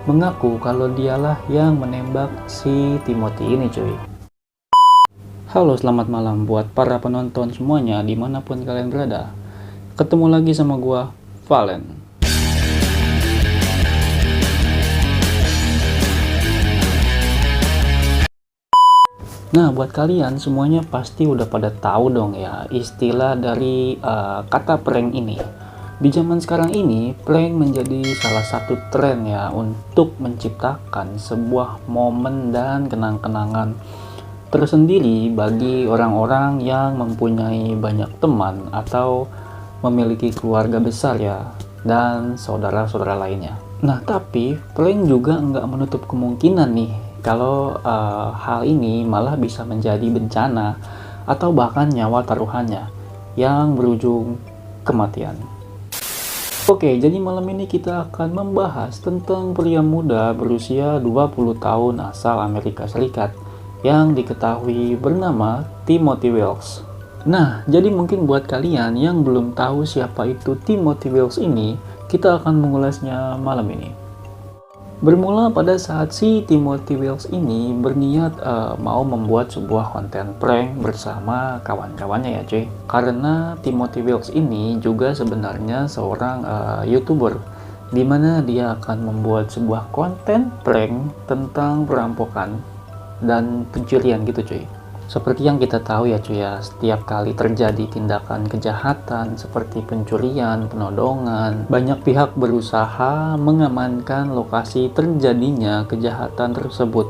mengaku kalau dialah yang menembak si Timothy ini cuy. Halo, selamat malam buat para penonton semuanya dimanapun kalian berada. Ketemu lagi sama gua, Valen. Nah, buat kalian semuanya pasti udah pada tahu dong ya istilah dari kata prank ini. Di zaman sekarang ini, prank menjadi salah satu tren ya untuk menciptakan sebuah momen dan kenang-kenangan tersendiri bagi orang-orang yang mempunyai banyak teman atau memiliki keluarga besar ya, dan saudara-saudara lainnya. Nah, tapi prank juga nggak menutup kemungkinan nih kalau hal ini malah bisa menjadi bencana atau bahkan nyawa taruhannya yang berujung kematian. Oke, jadi malam ini kita akan membahas tentang pria muda berusia 20 tahun asal Amerika Serikat yang diketahui bernama Timothy Wells. Nah, jadi mungkin buat kalian yang belum tahu siapa itu Timothy Wells ini, kita akan mengulasnya malam ini. Bermula pada saat si Timothy Wells ini berniat mau membuat sebuah konten prank bersama kawan-kawannya ya cuy. Karena Timothy Wells ini juga sebenarnya seorang YouTuber, dimana dia akan membuat sebuah konten prank tentang perampokan dan pencurian gitu cuy. Seperti yang kita tahu ya cuy ya, setiap kali terjadi tindakan kejahatan seperti pencurian, penodongan, banyak pihak berusaha mengamankan lokasi terjadinya kejahatan tersebut.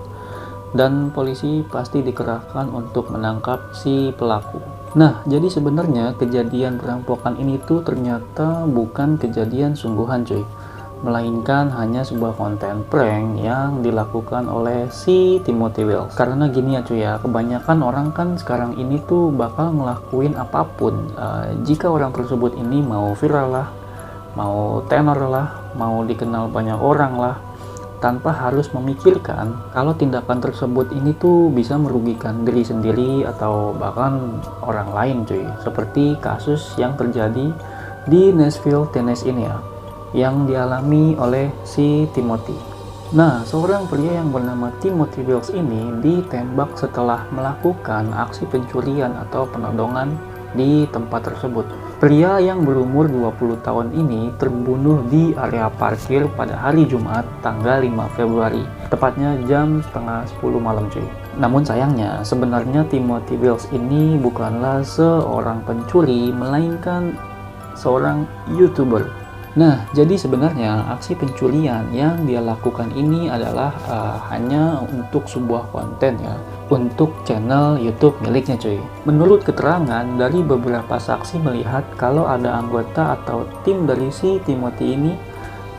Dan polisi pasti dikerahkan untuk menangkap si pelaku. Nah, jadi sebenarnya kejadian perampokan ini tuh ternyata bukan kejadian sungguhan cuy, melainkan hanya sebuah konten prank yang dilakukan oleh si Timothy Wells. Karena gini ya cuy ya, kebanyakan orang kan sekarang ini tuh bakal ngelakuin apapun jika orang tersebut ini mau viral lah, mau tenor lah, mau dikenal banyak orang lah, tanpa harus memikirkan kalau tindakan tersebut ini tuh bisa merugikan diri sendiri atau bahkan orang lain cuy. Seperti kasus yang terjadi di Nashville, Tennessee ini ya, yang dialami oleh si Timothy. Nah, seorang pria yang bernama Timothy Wells ini ditembak setelah melakukan aksi pencurian atau penodongan di tempat tersebut. Pria yang berumur 20 tahun ini terbunuh di area parkir pada hari Jumat tanggal 5 Februari, tepatnya jam setengah 10 malam cuy. Namun sayangnya, sebenarnya Timothy Wells ini bukanlah seorang pencuri, melainkan seorang YouTuber. Nah, jadi sebenarnya aksi pencurian yang dia lakukan ini adalah hanya untuk sebuah konten ya, untuk channel YouTube miliknya cuy. Menurut keterangan dari beberapa saksi melihat kalau ada anggota atau tim dari si Timothy ini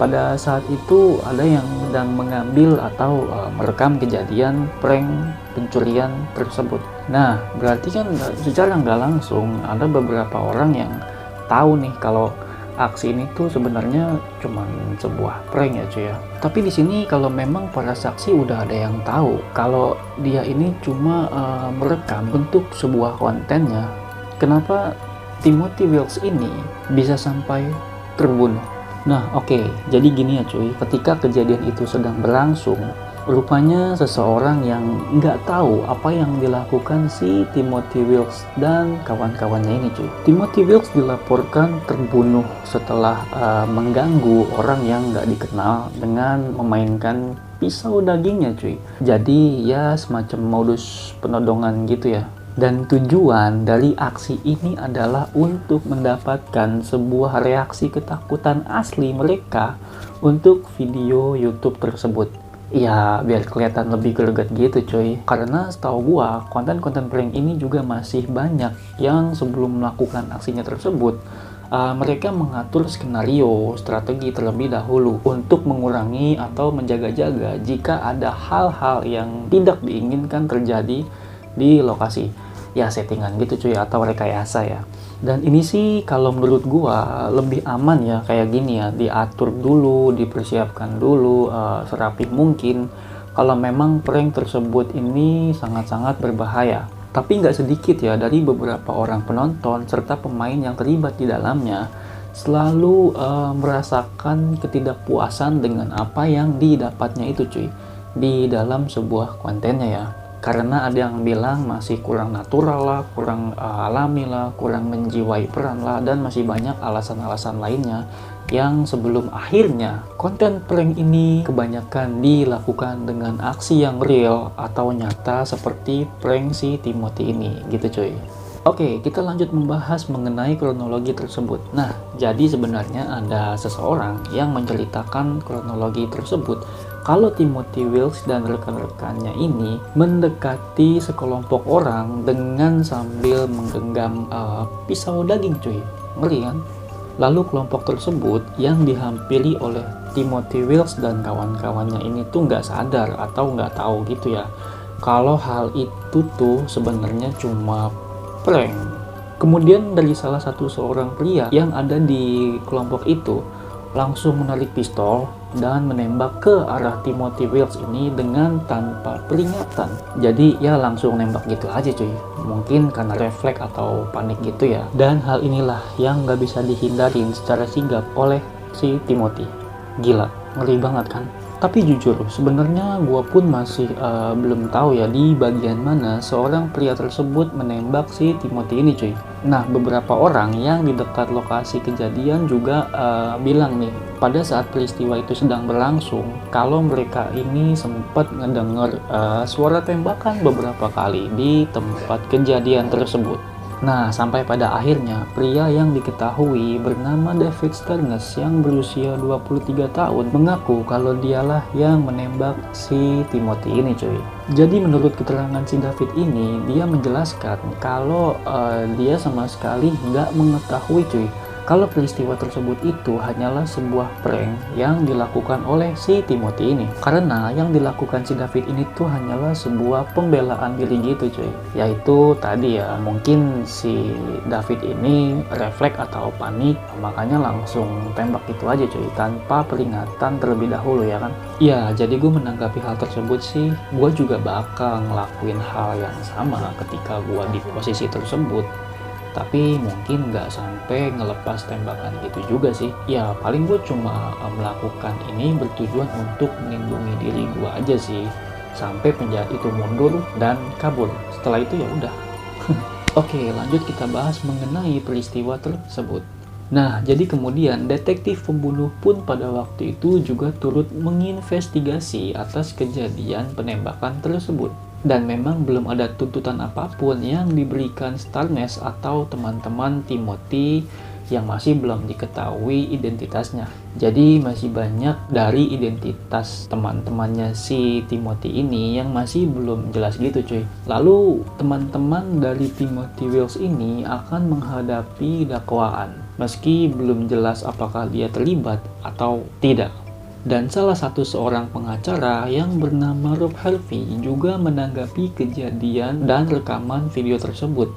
pada saat itu ada yang sedang mengambil atau merekam kejadian prank pencurian tersebut. Nah, berarti kan secara nggak langsung ada beberapa orang yang tahu nih kalau aksi ini tuh sebenarnya cuman sebuah prank ya cuy ya. Tapi di sini kalau memang para saksi udah ada yang tahu kalau dia ini cuma merekam bentuk sebuah kontennya, kenapa Timothy Wells ini bisa sampai terbunuh? Nah oke, jadi gini ya cuy, ketika kejadian itu sedang berlangsung, rupanya seseorang yang nggak tahu apa yang dilakukan si Timothy Wells dan kawan-kawannya ini cuy. Timothy Wells dilaporkan terbunuh setelah mengganggu orang yang nggak dikenal dengan memainkan pisau dagingnya cuy. Jadi ya semacam modus penodongan gitu ya. Dan tujuan dari aksi ini adalah untuk mendapatkan sebuah reaksi ketakutan asli mereka untuk video YouTube tersebut. Ya biar kelihatan lebih greget gitu cuy. Karena setahu gua konten-konten prank ini juga masih banyak yang sebelum melakukan aksinya tersebut mereka mengatur skenario strategi terlebih dahulu untuk mengurangi atau menjaga-jaga jika ada hal-hal yang tidak diinginkan terjadi di lokasi. Ya settingan gitu cuy, atau rekayasa ya. Dan ini sih kalau menurut gua lebih aman ya kayak gini ya, diatur dulu, dipersiapkan dulu serapi mungkin kalau memang prank tersebut ini sangat-sangat berbahaya. Tapi nggak sedikit ya dari beberapa orang penonton serta pemain yang terlibat di dalamnya selalu merasakan ketidakpuasan dengan apa yang didapatnya itu cuy, di dalam sebuah kontennya ya. Karena ada yang bilang masih kurang natural lah, kurang alami lah, kurang menjiwai peran lah, dan masih banyak alasan-alasan lainnya yang sebelum akhirnya konten prank ini kebanyakan dilakukan dengan aksi yang real atau nyata seperti prank si Timothy ini gitu cuy. Oke, kita lanjut membahas mengenai kronologi tersebut. Nah, jadi sebenarnya ada seseorang yang menceritakan kronologi tersebut kalau Timothy Wilkes dan rekan-rekannya ini mendekati sekelompok orang dengan sambil menggenggam pisau daging cuy. Ngeri kan? Lalu kelompok tersebut yang dihampiri oleh Timothy Wilkes dan kawan-kawannya ini tuh nggak sadar atau nggak tahu gitu ya, kalau hal itu tuh sebenarnya cuma prank. Kemudian dari salah satu seorang pria yang ada di kelompok itu langsung menarik pistol dan menembak ke arah Timothy Wilkes ini dengan tanpa peringatan. Jadi ya langsung nembak gitu aja cuy. Mungkin karena refleks atau panik gitu ya. Dan hal inilah yang nggak bisa dihindarin secara sigap oleh si Timothy. Gila, ngeri banget kan? Tapi jujur, sebenarnya gue pun masih belum tahu ya di bagian mana seorang pria tersebut menembak si Timothy ini cuy. Nah, beberapa orang yang di dekat lokasi kejadian juga bilang nih, pada saat peristiwa itu sedang berlangsung, kalau mereka ini sempat ngedenger suara tembakan beberapa kali di tempat kejadian tersebut. Nah, sampai pada akhirnya pria yang diketahui bernama David Stearns yang berusia 23 tahun mengaku kalau dialah yang menembak si Timothy ini cuy. Jadi menurut keterangan si David ini, dia menjelaskan kalau dia sama sekali nggak mengetahui cuy, kalau peristiwa tersebut itu hanyalah sebuah prank yang dilakukan oleh si Timothy ini. Karena yang dilakukan si David ini tuh hanyalah sebuah pembelaan diri gitu cuy. Yaitu tadi ya, mungkin si David ini refleks atau panik, makanya langsung tembak gitu aja cuy, tanpa peringatan terlebih dahulu ya kan. Ya, jadi gue menanggapi hal tersebut sih, gue juga bakal ngelakuin hal yang sama ketika gue di posisi tersebut. Tapi mungkin nggak sampai ngelepas tembakan gitu juga sih. Ya paling gue cuma melakukan ini bertujuan untuk melindungi diri gue aja sih, sampai penjahat itu mundur dan kabur. Setelah itu ya udah. Oke, lanjut kita bahas mengenai peristiwa tersebut. Nah, jadi kemudian detektif pembunuh pun pada waktu itu juga turut menginvestigasi atas kejadian penembakan tersebut. Dan memang belum ada tuntutan apapun yang diberikan Stearns atau teman-teman Timothy yang masih belum diketahui identitasnya. Jadi masih banyak dari identitas teman-temannya si Timothy ini yang masih belum jelas gitu cuy. Lalu teman-teman dari Timothy Wilkes ini akan menghadapi dakwaan, meski belum jelas apakah dia terlibat atau tidak. Dan salah satu seorang pengacara yang bernama Rob Harvey juga menanggapi kejadian dan rekaman video tersebut.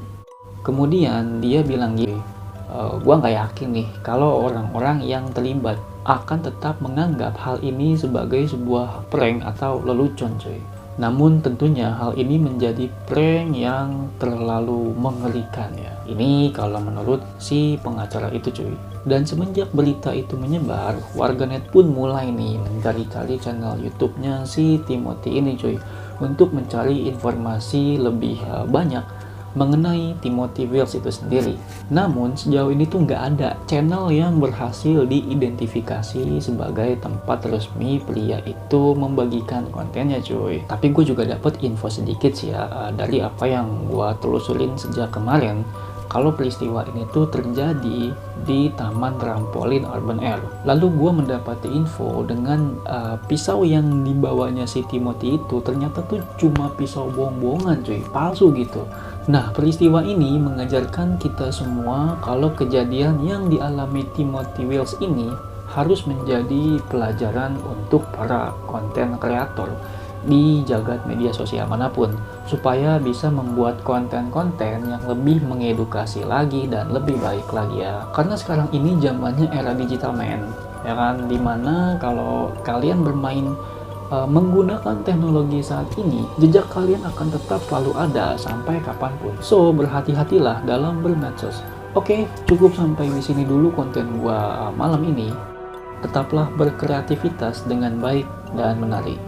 Kemudian dia bilang gini, gua nggak yakin nih kalau orang-orang yang terlibat akan tetap menganggap hal ini sebagai sebuah prank atau lelucon cuy. Namun tentunya hal ini menjadi prank yang terlalu mengerikan ya. Ini kalau menurut si pengacara itu cuy. Dan semenjak berita itu menyebar, warganet pun mulai nih mencari-cari channel YouTube-nya si Timothy ini cuy, untuk mencari informasi lebih banyak mengenai Timothy Wilkes itu sendiri. Namun sejauh ini tuh nggak ada channel yang berhasil diidentifikasi sebagai tempat resmi pria itu membagikan kontennya cuy. Tapi gue juga dapet info sedikit sih ya, dari apa yang gue telusurin sejak kemarin, kalau peristiwa ini tuh terjadi di Taman Trampolin Urban Air. Lalu gue mendapati info dengan pisau yang dibawanya si Timothy itu ternyata tuh cuma pisau bohong-bohongan cuy, palsu gitu. Nah, peristiwa ini mengajarkan kita semua kalau kejadian yang dialami Timothy Wilkes ini harus menjadi pelajaran untuk para konten kreator di jagat media sosial manapun, supaya bisa membuat konten-konten yang lebih mengedukasi lagi dan lebih baik lagi ya. Karena sekarang ini zamannya era digital men, ya kan, dimana kalau kalian bermain menggunakan teknologi saat ini, jejak kalian akan tetap selalu ada sampai kapanpun. So, berhati-hatilah dalam bermedsos. Oke, cukup sampai di sini dulu konten gua malam ini. Tetaplah berkreativitas dengan baik dan menarik.